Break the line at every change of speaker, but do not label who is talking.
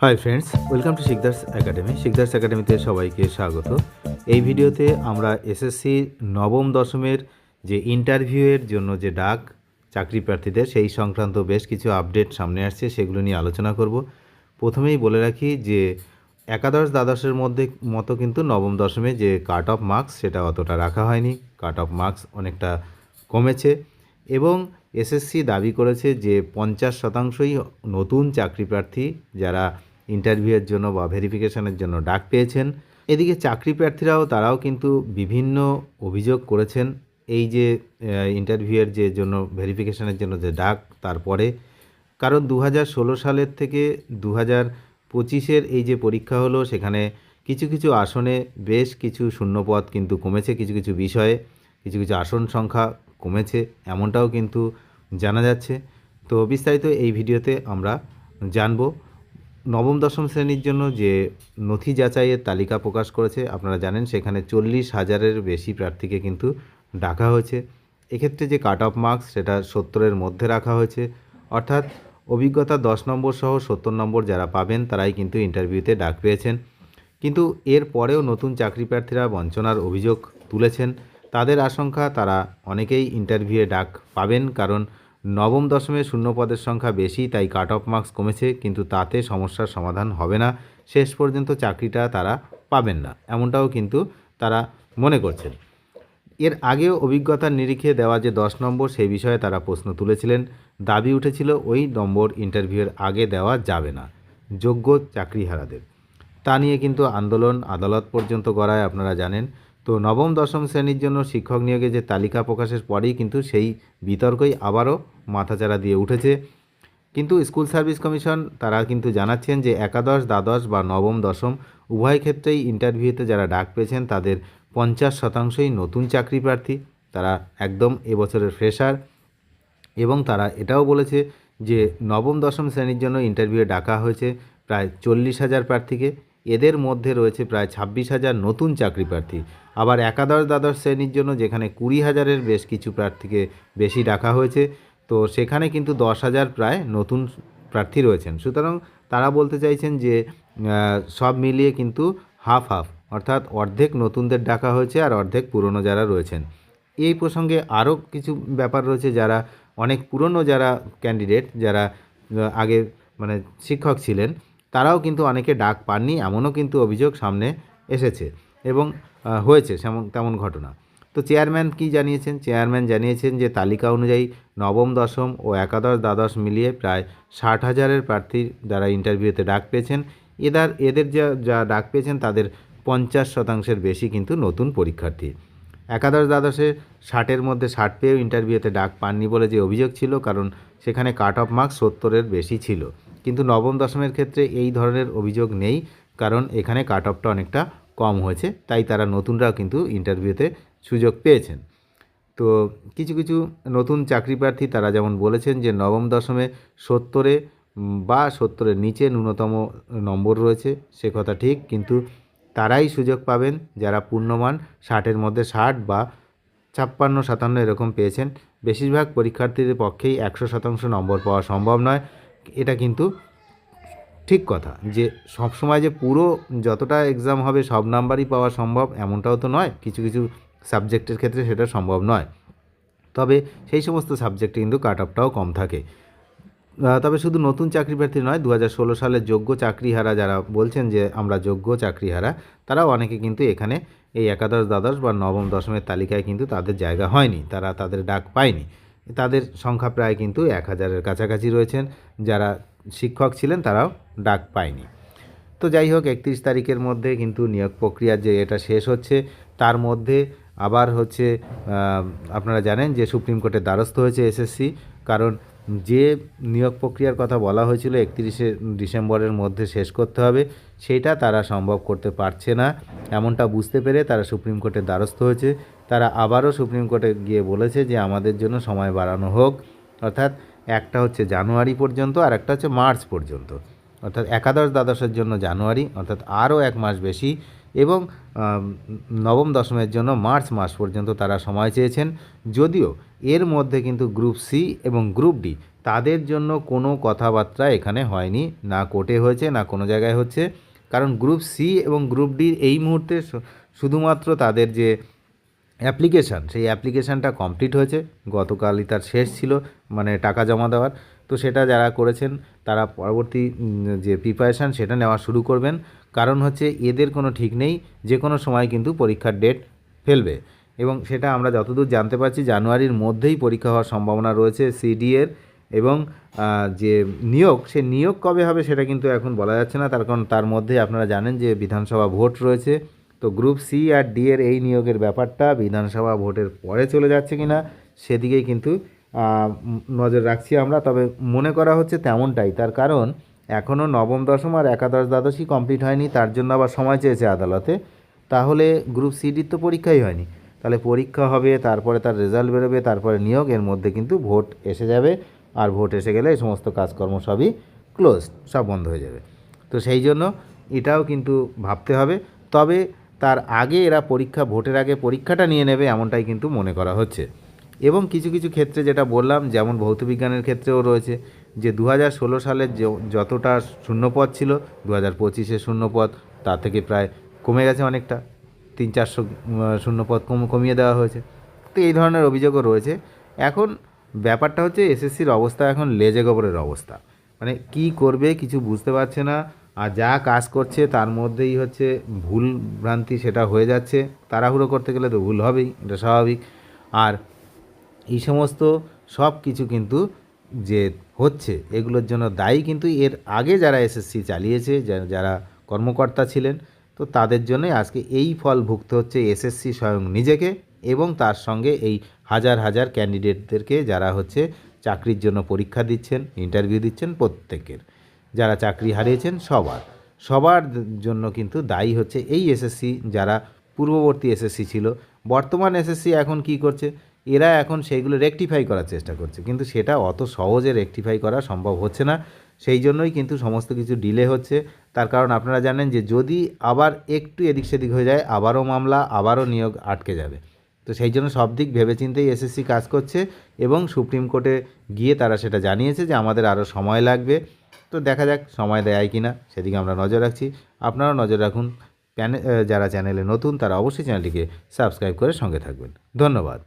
Hi friends, welcome to Sikdar's academy. Sikdar's একাডেমিতে সবাইকে স্বাগত। এই ভিডিওতে আমরা এসএসসি নবম দশমের যে ইন্টারভিউয়ের জন্য যে ডাক চাকরি প্রার্থীদের সেই সংক্রান্ত বেশ কিছু আপডেট সামনে আসছে, সেগুলো নিয়ে আলোচনা করব। প্রথমেই বলে রাখি যে একাদশ দ্বাদশের মতো কিন্তু নবম দশমে যে কাট অফ মার্কস সেটা অতটা রাখা হয়নি। কাট অফ মার্কস অনেকটা কমেছে এবং এসএসসি দাবি করেছে যে 50%ই নতুন চাকরি প্রার্থী যারা ইন্টারভিউয়ের জন্য বা ভেরিফিকেশনের জন্য ডাক পেয়েছেন। এদিকে চাকরি প্রার্থীরাও তারাও কিন্তু বিভিন্ন অভিযোগ করেছেন এই যে ইন্টারভিউয়ের যে জন্য ভেরিফিকেশনের জন্য যে ডাক তারপরে, কারণ 2016 সালের থেকে 2025-এর এই যে পরীক্ষা হলো সেখানে কিছু কিছু আসনে বেশ কিছু শূন্যপদ কিন্তু কমেছে, কিছু কিছু বিষয়ে কিছু কিছু আসন সংখ্যা কমেছে, এমনটাও কিন্তু জানা যাচ্ছে। তো বিস্তারিত এই ভিডিওতে আমরা জানব। নবম দশম শ্রেণীর জন্য যে নথি যাচাইয়ের তালিকা প্রকাশ করেছে, আপনারা জানেন সেখানে 40,000-এর বেশি প্রার্থীকে কিন্তু ডাকা হয়েছে। এক্ষেত্রে যে কাট অফ মার্কস সেটা 70-এর মধ্যে রাখা হয়েছে, অর্থাৎ অভিজ্ঞতা 10 নম্বর সহ 70 নম্বর যারা পাবেন তারাই কিন্তু ইন্টারভিউতে ডাক পেয়েছেন। কিন্তু এর পরেও নতুন চাকরি প্রার্থীরা বঞ্চনার অভিযোগ তুলেছেন। তাদের আশঙ্কা তারা অনেকেই ইন্টারভিউয়ে ডাক পাবেন, কারণ নবম দশমে শূন্যপদের সংখ্যা বেশি, তাই কাট অফ মার্কস কমেছে, কিন্তু তাতে সমস্যার সমাধান হবে না, শেষ পর্যন্ত চাকরিটা তারা পাবেন না, এমনটাও কিন্তু তারা মনে করছেন। এর আগেও অভিজ্ঞতার নিরিখে দেওয়া যে 10 নম্বর সেই বিষয়ে তারা প্রশ্ন তুলেছিলেন। দাবি উঠেছিল ওই নম্বর ইন্টারভিউয়ের আগে দেওয়া যাবে না যোগ্য চাকরিহারাদের। তা নিয়ে কিন্তু আন্দোলন আদালত পর্যন্ত গড়ায়, আপনারা জানেন। তো নবম দশম শ্রেণীর জন্য শিক্ষক নিয়োগের যে তালিকা প্রকাশের পরেই কিন্তু সেই বিতর্কই আবারও মাথাচাড়া দিয়ে উঠেছে। কিন্তু স্কুল সার্ভিস কমিশন তারা কিন্তু জানাচ্ছেন যে একাদশ দ্বাদশ বা নবম দশম উভয় ক্ষেত্রেই ইন্টারভিউতে যারা ডাক পেয়েছেন তাদের 50%ই নতুন চাকরি প্রার্থী, তারা একদম এবছরের ফ্রেশার। এবং তারা এটাও বলেছে যে নবম দশম শ্রেণীর জন্য ইন্টারভিউয়ে ডাকা হয়েছে প্রায় 40,000 প্রার্থীকে, এদের মধ্যে রয়েছে প্রায় 26,000 নতুন চাকরি প্রার্থী। আবার একাদশ দ্বাদশ শ্রেণীর জন্য যেখানে 20,000-এর বেশ কিছু প্রার্থীকে বেশি ডাকা হয়েছে, তো সেখানে কিন্তু 10,000 প্রায় নতুন প্রার্থী রয়েছেন। সুতরাং তারা বলতে চাইছেন যে সব মিলিয়ে কিন্তু হাফ হাফ, অর্থাৎ অর্ধেক নতুনদের ডাকা হয়েছে আর অর্ধেক পুরনো যারা রয়েছেন। এই প্রসঙ্গে আরও কিছু ব্যাপার রয়েছে, যারা অনেক পুরনো যারা ক্যান্ডিডেট যারা আগে মানে শিক্ষক ছিলেন তারাও কিন্তু অনেকে ডাক পাননি, এমনও কিন্তু অভিযোগ সামনে এসেছে এবং হয়েছে তেমন ঘটনা। তো চেয়ারম্যান কি জানিয়েছেন? চেয়ারম্যান জানিয়েছেন যে তালিকা অনুযায়ী নবম দশম ও একাদশ দ্বাদশ মিলিয়ে প্রায় 60,000-এর প্রার্থী যারা ইন্টারভিউতে ডাক পেয়েছেন, এদের যা ডাক পেয়েছেন তাদের 50%-এর বেশি কিন্তু নতুন পরীক্ষার্থী। একাদশ দ্বাদশে 60-এর মধ্যে 60 পেয়েও ইন্টারভিউতে ডাক পাননি বলে যে অভিযোগ ছিল, কারণ সেখানে কাট অফ মার্কস 70-এর বেশি ছিল। কিন্তু নবম দশমের ক্ষেত্রে এই ধরনের অভিযোগ নেই, কারণ এখানে কাট অফটা অনেকটা কম হয়েছে, তাই তারা নতুনরাও কিন্তু ইন্টারভিউতে সুযোগ পেয়েছেন। তো কিছু কিছু নতুন চাকরি প্রার্থী তারা যেমন বলেছেন যে নবম দশমে 70-এ বা 70-এর নিচে ন্যূনতম নম্বর রয়েছে, সে কথা ঠিক, কিন্তু তারাই সুযোগ পাবেন যারা পূর্ণমান 60-এর মধ্যে 60 বা 56-57 এরকম পেয়েছেন। বেশিরভাগ পরীক্ষার্থীদের পক্ষেই 100% নম্বর পাওয়া সম্ভব নয়, এটা কিন্তু ঠিক কথা। যে সব সময় যে পুরো যতটা এক্সাম হবে সব নাম্বারই পাওয়া সম্ভব এমনটাও তো নয়, কিছু কিছু সাবজেক্টের ক্ষেত্রে সেটা সম্ভব নয়। তবে সেই সমস্ত সাবজেক্টে কিন্তু কাট অফটাও কম থাকে। তবে শুধু নতুন চাকরি প্রার্থী নয়, 2016 সালের যোগ্য চাকরিহারা যারা বলছেন যে আমরা যোগ্য চাকরিহারা, তারাও অনেকে কিন্তু এখানে এই একাদশ দ্বাদশ বা নবম দশমের তালিকায় কিন্তু তাদের জায়গা হয়নি, তারা তাদের ডাক পায়নি। তাদের সংখ্যা প্রায় কিন্তু 1,000-এর কাছাকাছি রয়েছেন, যারা শিক্ষক ছিলেন তারাও ডাক পায়নি। তো যাই হোক, 31 তারিখের মধ্যে কিন্তু নিয়োগ প্রক্রিয়া যে এটা শেষ হচ্ছে, তার মধ্যে আবার হচ্ছে আপনারা জানেন যে সুপ্রিম কোর্টের দ্বারস্থ হয়েছে এসএসসি, কারণ যে নিয়োগ প্রক্রিয়ার কথা বলা হয়েছিল 31শে ডিসেম্বরের মধ্যে শেষ করতে হবে, সেটা তারা সম্ভব করতে পারছে না, এমনটা বুঝতে পেরে তারা সুপ্রিম কোর্টের দ্বারস্থ হয়েছে। তারা আবারও সুপ্রিম কোর্টে গিয়ে বলেছে যে আমাদের জন্য সময় বাড়ানো হোক, অর্থাৎ একটা হচ্ছে জানুয়ারি পর্যন্ত আর একটা হচ্ছে মার্চ পর্যন্ত, অর্থাৎ একাদশ দ্বাদশের জন্য জানুয়ারি, অর্থাৎ আরও এক মাস বেশি, এবং নবম দশমের জন্য মার্চ মাস পর্যন্ত তারা সময় চেয়েছেন। যদিও এর মধ্যে কিন্তু গ্রুপ সি এবং গ্রুপ ডি তাদের জন্য কোনো কথাবার্তা এখানে হয়নি, না কোর্টে হয়েছে না কোনো জায়গায় হচ্ছে। কারণ গ্রুপ সি এবং গ্রুপ ডি এই মুহূর্তে শুধুমাত্র তাদের যে অ্যাপ্লিকেশান, সেই অ্যাপ্লিকেশানটা কমপ্লিট হয়েছে, গতকালই তার শেষ ছিল, মানে টাকা জমা দেওয়ার। তো সেটা যারা করেছেন তারা পরবর্তী যে প্রিপারেশান সেটা নেওয়া শুরু করবেন। কারণ হচ্ছে এদের কোনো ঠিক নেই, যে কোনো সময় কিন্তু পরীক্ষার ডেট ফেলবে, এবং সেটা আমরা যতদূর জানতে পারছি জানুয়ারির মধ্যেই পরীক্ষা হওয়ার সম্ভাবনা রয়েছে সিডিএর। এবং যে নিয়োগ, সে নিয়োগ কবে হবে সেটা কিন্তু এখন বলা যাচ্ছে না, তার কারণ তার মধ্যেই আপনারা জানেন যে বিধানসভা ভোট রয়েছে। তো গ্রুপ সি আর ডি এর এই নিয়োগের ব্যাপারটা বিধানসভা ভোটের পরে চলে যাচ্ছে কি না সেদিকেই কিন্তু নজর রাখছি আমরা। তবে মনে করা হচ্ছে তেমনটাই, তার কারণ এখনও নবম দশম আর একাদশ দ্বাদশই কমপ্লিট হয়নি, তার জন্য আবার সময় চেয়েছে আদালতে। তাহলে গ্রুপ সিডির তো পরীক্ষাই হয়নি, তাহলে পরীক্ষা হবে, তারপরে তার রেজাল্ট বেরোবে, তারপরে নিয়োগ, এর মধ্যে কিন্তু ভোট এসে যাবে। আর ভোট এসে গেলে এই সমস্ত কাজকর্ম সবই ক্লোজ, সব বন্ধ হয়ে যাবে। তো সেই জন্য এটাও কিন্তু ভাবতে হবে। তবে তার আগে এরা পরীক্ষা, ভোটের আগে পরীক্ষাটা নিয়ে নেবে এমনটাই কিন্তু মনে করা হচ্ছে। এবং কিছু কিছু ক্ষেত্রে যেটা বললাম, যেমন ভৌতবিজ্ঞানের ক্ষেত্রেও রয়েছে যে 2016 সালের যতটা শূন্যপদ ছিল 2025-এ শূন্যপদ তার থেকে প্রায় কমে গেছে অনেকটা, 300-400 শূন্যপদ কমিয়ে দেওয়া হয়েছে। তো এই ধরনের অভিযোগও রয়েছে। এখন ব্যাপারটা হচ্ছে এসএসসির অবস্থা এখন লেজে গোবরের অবস্থা, মানে কি করবে কিছু বুঝতে পারছে না। আর যা কাজ করছে তার মধ্যেই হচ্ছে ভুল ভ্রান্তি সেটা হয়ে যাচ্ছে, তাড়াহুড়ো করতে গেলে তো ভুল হবেই, এটা স্বাভাবিক। আর এই সমস্ত সব কিছু কিন্তু যে হচ্ছে এগুলোর জন্য দায়ী কিন্তু এর আগে যারা এসএসসি চালিয়েছে, যারা কর্মকর্তা ছিলেন, তো তাদের জন্যই আজকে এই ফল ভুগতে হচ্ছে এসএসসি স্বয়ং নিজেকে, এবং তার সঙ্গে এই হাজার হাজার ক্যান্ডিডেটদেরকে যারা হচ্ছে চাকরির জন্য পরীক্ষা দিচ্ছেন, ইন্টারভিউ দিচ্ছেন, প্রত্যেকের যারা চাকরি হারিয়েছেন সবার জন্য কিন্তু দায়ী হচ্ছে এই এসএসসি, যারা পূর্ববর্তী এসএসসি ছিল। বর্তমান এসএসসি এখন কি করছে, এরা এখন সেইগুলো রেকটিফাই করার চেষ্টা করছে, কিন্তু সেটা অত সহজে রেকটিফাই করা সম্ভব হচ্ছে না। সেই জন্যই কিন্তু সমস্ত কিছু ডিলে হচ্ছে। তার কারণ আপনারা জানেন যে যদি আবার একটু এদিক সেদিক হয়ে যায়, আবারও মামলা, আবারও নিয়োগ আটকে যাবে। তো সেই জন্য সব দিক ভেবেচিন্তেই এসএসসি কাজ করছে, এবং সুপ্রিম কোর্টে গিয়ে তারা সেটা জানিয়েছে যে আমাদের আরও সময় লাগবে। তো দেখা যাক সময় দেয় কি না, সেদিকে আমরা নজর রাখছি। আপনারাও নজর রাখুন। যারা চ্যানেলে নতুন তারা অবশ্যই চ্যানেলটিকে সাবস্ক্রাইব করে সঙ্গে থাকবেন। ধন্যবাদ।